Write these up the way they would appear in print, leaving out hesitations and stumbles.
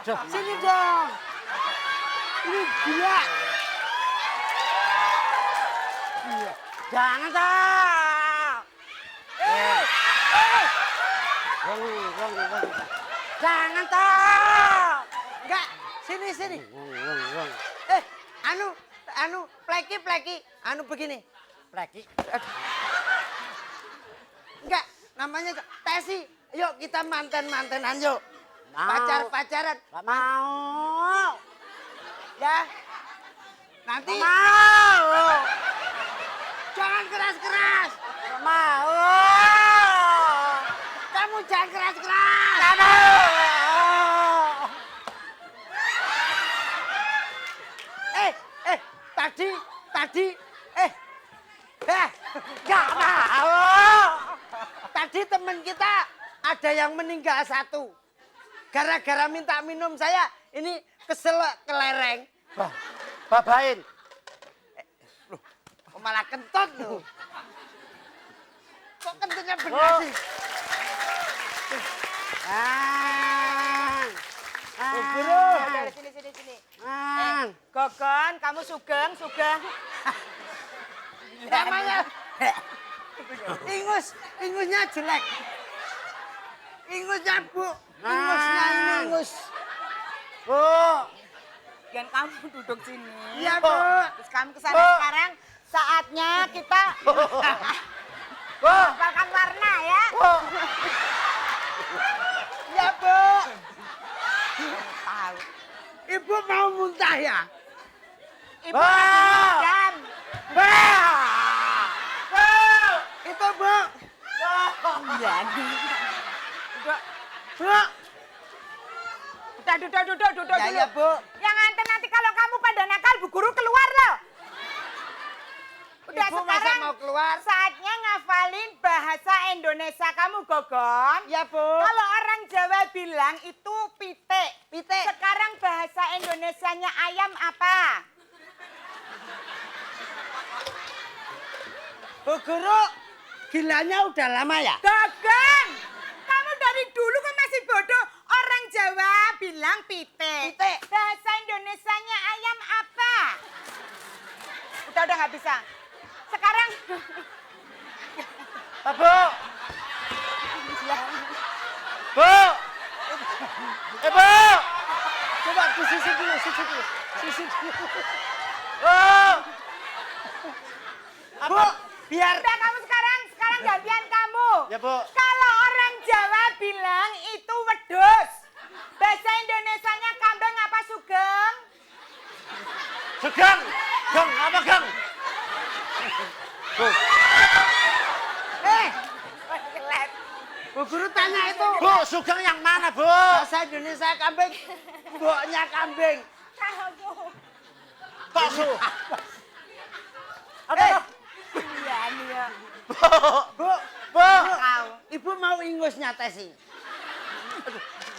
Sini dong. Ini gila. Iya. Jangan tak. Jangan tak. Enggak, sini. Pleki. Begini. Pleki. Enggak, namanya Tesi. Yuk kita mantan-mantanan yuk. Pacaran. Gak mau. Ya. Nanti. Gak mau. Jangan keras-keras. Gak mau. Kamu jangan keras-keras. Gak mau. Tadi. Gak mau. Tadi teman kita ada yang meninggal satu. Gara-gara minta minum saya, ini keselak kelereng. Babain. Loh, kok malah kentut loh. Kok kentutnya bener sih? Bro. Sini. Gogon, kamu sugeng. Namanya ingusnya jelek. Ingusnya Bu. Ingusnya ini ingus. Bu. Dan kamu duduk sini. Iya, Bu. Terus kamu kesana sekarang. Saatnya kita hafalkan warna ya. Bu. Ya, Bu. Tahu. Ibu mau muntah ya? Ibu lagi madam. Itu, Bu. Iya nih. Bu. Udah duduk Ya, dulu. Bu. Yang nanti kalau kamu pada nakal, Bu Guru keluar loh. Udah Ibu masa sekarang mau keluar? saatnya ngafalin bahasa Indonesia kamu, Gogon. Ya, Bu. Kalau orang Jawa bilang itu pitik. Pitik. Sekarang bahasa Indonesianya ayam apa? Bu Guru, gilanya udah lama ya? Gogon! Kamu dari dulu kan masih bodoh. Orang Jawa bilang pitik. Pitik. Bahasa Indonesianya ayam apa? Udah nggak bisa. Sekarang Bu. Bu. Bu. Coba sisi dulu. Bu, biar. udah kamu sekarang gantian kamu. Ya, Bu. Kalau orang Jawa bilang itu wedhus. Bahasa Indonesianya kambing apa sugeng? Sugeng. Geng, apa geng? Bu. Bu Guru tanya itu. Bu, sugeng yang mana, Bu? Bahasa Indonesia kambing. Boknya kambing. Kok su? Iya nih ya. Bu. Tahu. Ibu mau ingusnya Tesi.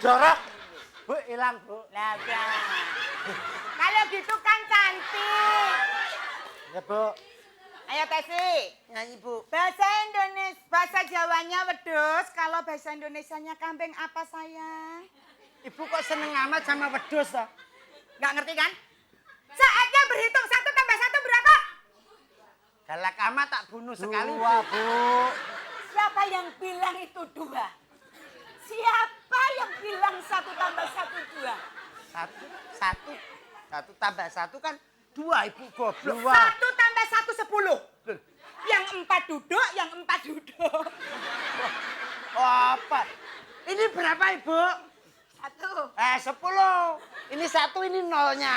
Jorok. Bu, hilang, Bu. Lah, kalau gitu kan cantik. Ya, Bu. Ayo Tesi. Nyanyi, Bu. Bahasa Jawanya wedhus, kalau bahasa Indonesianya kambing apa sayang? Ibu kok seneng amat sama wedhus toh? Nggak ngerti kan? Saatnya berhitung 1 tambah 1 berapa? Galak amat tak bunuh sekali. Dua, Bu. Siapa yang bilang itu 2? Siapa yang bilang 1 tambah 1 2? Satu tambah satu kan 2, Ibu goblok. 1 tambah 1 10. Yang 4 duduk, yang 4 duduk. Apa? Ini berapa, Ibu? 1. 10. Ini 1, ini nolnya.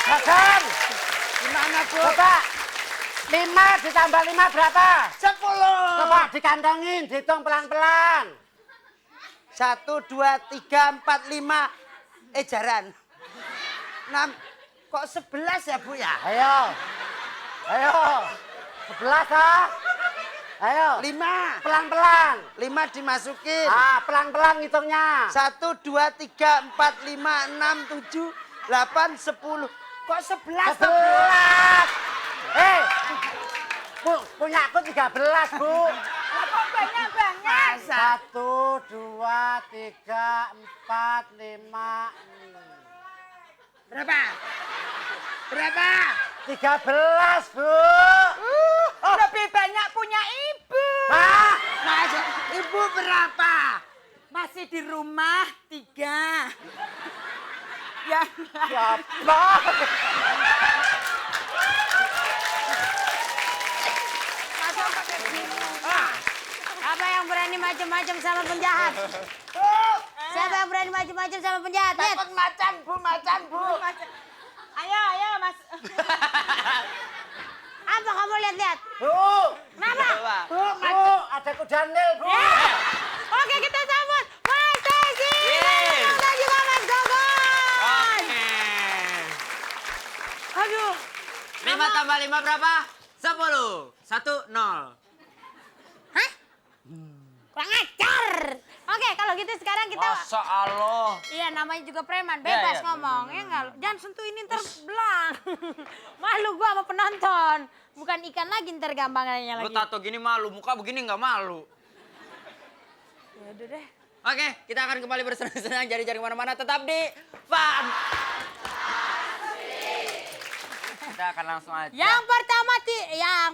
Gagal. Gimana, Bu? Coba. 5 ditambah 5 berapa? 10. Coba dikantongin, dihitung pelan-pelan. 1, 2, 3, 4, 5. Jaran. 6. Kok 11 ya, Bu ya? Ayo. 11 ah. Ayo. 5. Pelan-pelan. 5 dimasukin. Pelan-pelan ngitungnya. 1, 2, 3, 4, 5, 6, 7, 8, 10. Kok 11? 11. Bu, punya aku 13, Bu. Lah kok banyak banget bilangnya. Masa? 1, 2, 3, 4, 5. Berapa? Berapa? 13, Bu. Lebih banyak punya ibu. Hah? Masa? Ibu berapa? Masih di rumah 3. Ya. Siapa? Masa pakai gini? Siapa yang berani macam-macam sama penjahat? Siapa yang berani macam-macam sama penjahat? Lihat. Takut macan, Bu, macan, Bu. Ayo, Mas. Apa kamu lihat-lihat? Bu. Kenapa? Bu, ada kuda nil, Bu. Oke, kita sambut Mas Tesi dan juga Mas Gogon. Aduh. 5 tambah 5 berapa? 10. 1, 0. Hah? Kurang ajar. Oke, kalau gitu sekarang kita... Masa Allah. Iya, namanya juga preman, bebas Iya, ngomong. Ya enggak? Jangan sentuh ini ntar belang. Malu gua sama penonton. Bukan ikan lagi ntar gampangnya Lu lagi. tato gini malu, muka begini nggak malu. Ya udah deh. Oke, kita akan kembali bersenang-senang jari-jari mana-mana tetap di Fun. Kita akan langsung aja. Yang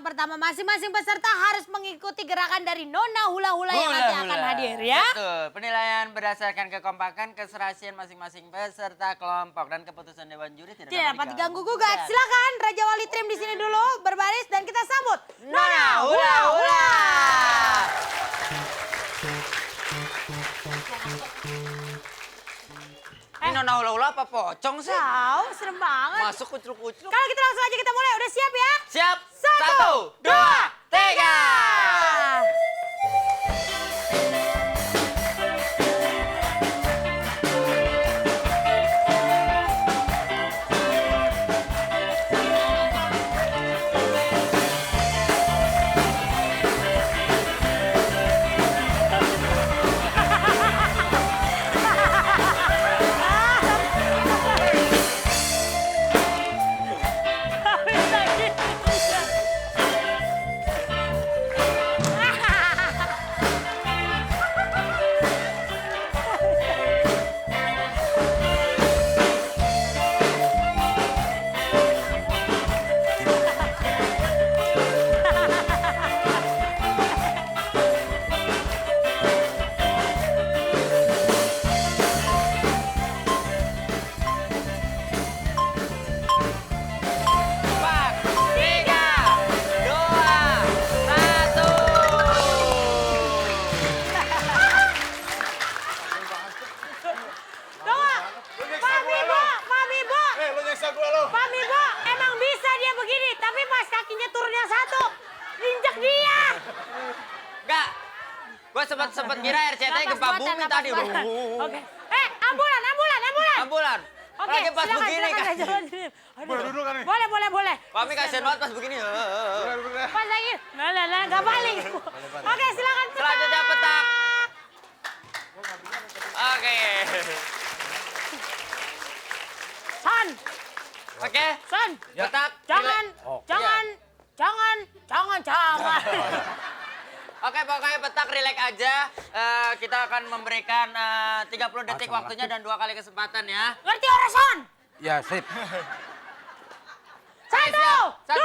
pertama masing-masing peserta harus mengikuti gerakan dari Nona Hula-Hula yang nanti akan hadir ya. Betul. Penilaian berdasarkan kekompakan, keserasian masing-masing peserta kelompok dan keputusan dewan juri Tidak dapat diganggu gugat. Silakan Raja Wali Trim di sini dulu berbaris dan kita sambut Nona Hula-Hula. Ini Nona Hula-Hula apa pocong sih? Tahu, serem banget. Masuk kucluk-kucluk. Kalau gitu langsung aja kita mulai. Udah siap ya? Siap. 1, 2, 3. Gua sempet kira RCTI gempa bumi tadi. Oke. Ambulan. Ambulan. Oke, Lagi pas silakan, begini silakan, kan. silakan. Boleh duduk kan nih? Boleh. Kami kasihan banget pas begini. Pas lagi. Nah, nggak balik. Oke, silakan petak. Selanjutnya petak. Oke. San. Oke. San. Petak. Jangan. Oke, pokoknya petak relax aja. Kita akan memberikan 30 detik waktunya dan 2 kali kesempatan ya. Ngerti orang Son? Ya, sip. 1, 2, 3.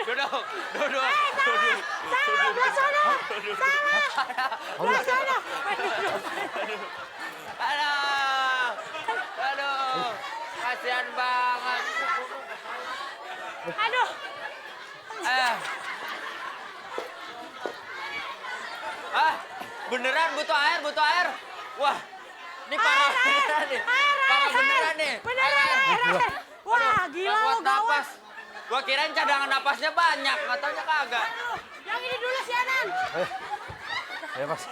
Duduk. Duduk. Salah, belah sono. Salah. Belah sono. Aduh. Aduh. Kasihan banget. Aduh. Beneran butuh air. Wah, ini parah beneran nih. Parah beneran nih. Beneran. Wah, gila Nggak lo kuat gawat. napas. Gua kirain cadangan napasnya banyak, nggak taunya kagak. Yang ini dulu si Anan. Ayo mas.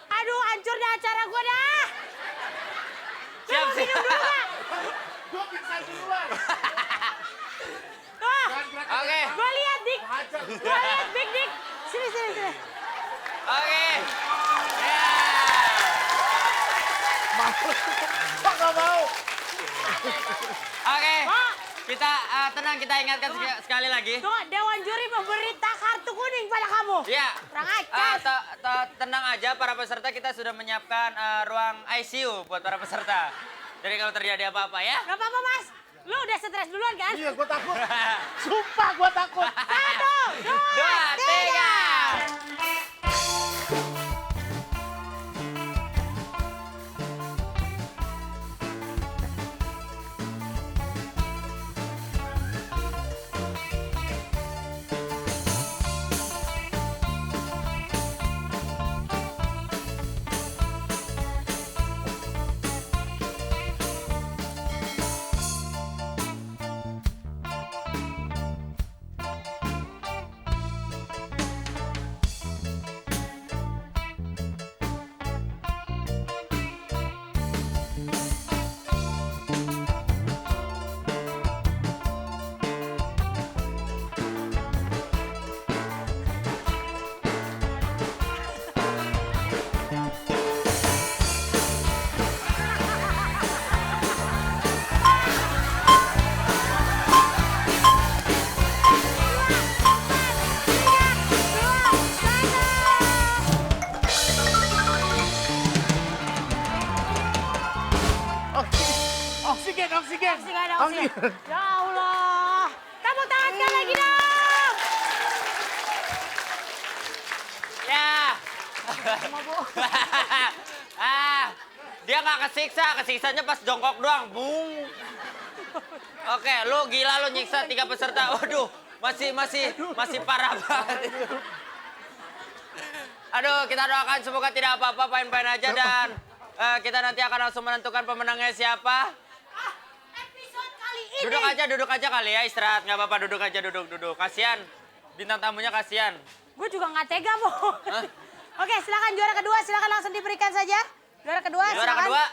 Aduh, hancur dah acara gue dah. Siap, Minum siap. dulu, Kak. Wah, Oke, gue lihat, Dik. Gue lihat, Dik. Sini. oke. Ya. Kok nggak mau? Oke. Pak. Kita tenang, kita ingatkan sekali lagi. Tuh, Dewan Juri memberi kartu kuning pada kamu. Ya. Kurang ajar. Tenang aja para peserta, kita sudah menyiapkan ruang ICU buat para peserta. Jadi kalau terjadi apa-apa ya. Gak apa-apa, Mas. Lu udah stres duluan kan? Iya, gue takut. Sumpah gue takut. 1, 2, 3. Oksigen. Ya Allah. Tepuk tangan sekali lagi dong. Ya. Dia nggak kesiksa, kesiksanya pas jongkok doang. Bung. Oke, lu gila lu nyiksa 3 peserta. Waduh, masih parah banget. Aduh, kita doakan semoga tidak apa-apa, pain-pain aja dan kita nanti akan langsung menentukan pemenangnya siapa. Episode kali ini. Duduk aja kali ya, istirahat. Nggak apa-apa, duduk aja, duduk. Kasian, bintang tamunya kasian. Gue juga nggak tega, Mo. Oke, silakan juara kedua, silakan langsung diberikan saja. Juara kedua, Juara silakan. kedua,